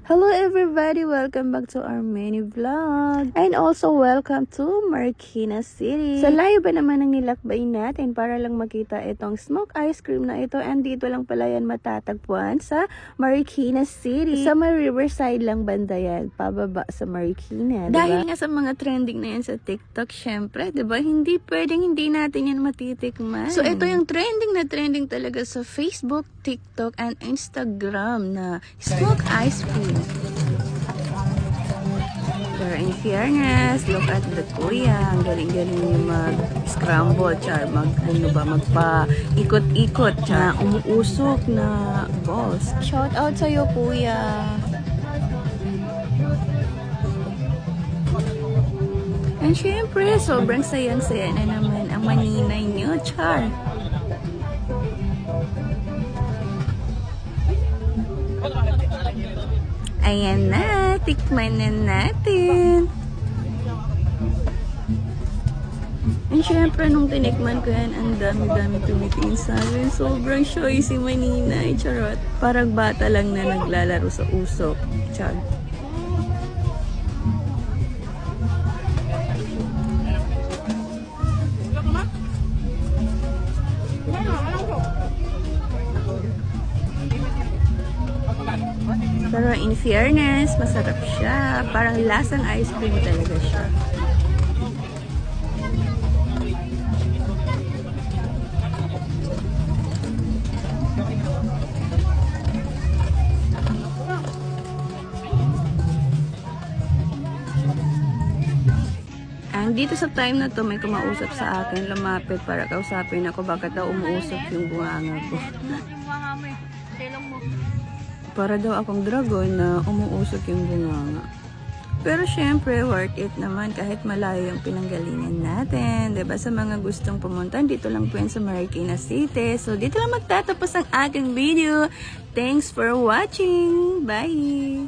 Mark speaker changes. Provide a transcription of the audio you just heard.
Speaker 1: Hello everybody! Welcome back to our mini vlog. And also welcome to Marikina City. Sa layo ba naman ang nilakbay natin para lang makita itong smoke ice cream na ito. And dito lang pala yan matatagpuan sa Marikina City. Sa may riverside lang banda yan, pababa sa Marikina. Diba? Dahil nga sa mga trending na yan sa TikTok, syempre, diba? Hindi pwedeng hindi natin yan matitikman. So ito yung trending talaga sa Facebook, TikTok, and Instagram na smoke ice cream. Pero in fairness, look at the kuya. Ang galing-galing niya mag-scramble, char, magpa-ikot-ikot, na umuusok na balls. Shout out sa'yo, kuya. And syempre, sobrang sayang-saya na naman ang maninay niyo, char. Ayan na, tikman na natin. And syempre, nung tinikman ko yan, ang dami-dami tumitingin sa akin. Sobrang shy si Maninay, charot. Parang bata lang na naglalaro sa usok, char. Pero in fairness, masarap siya. Parang lasang ice cream talaga siya. And dito sa time na to, may kumausap sa akin, lumapit para kausapin ako bakit daw umuusok yung bunganga ko. Para daw akong dragon na umuusok yung bunganga. Pero syempre, worth it naman kahit malayo yung pinanggalingan natin. Diba? Sa mga gustong pumunta, dito lang po yan sa Marikina City. So, dito lang magtatapos ang aking video. Thanks for watching. Bye!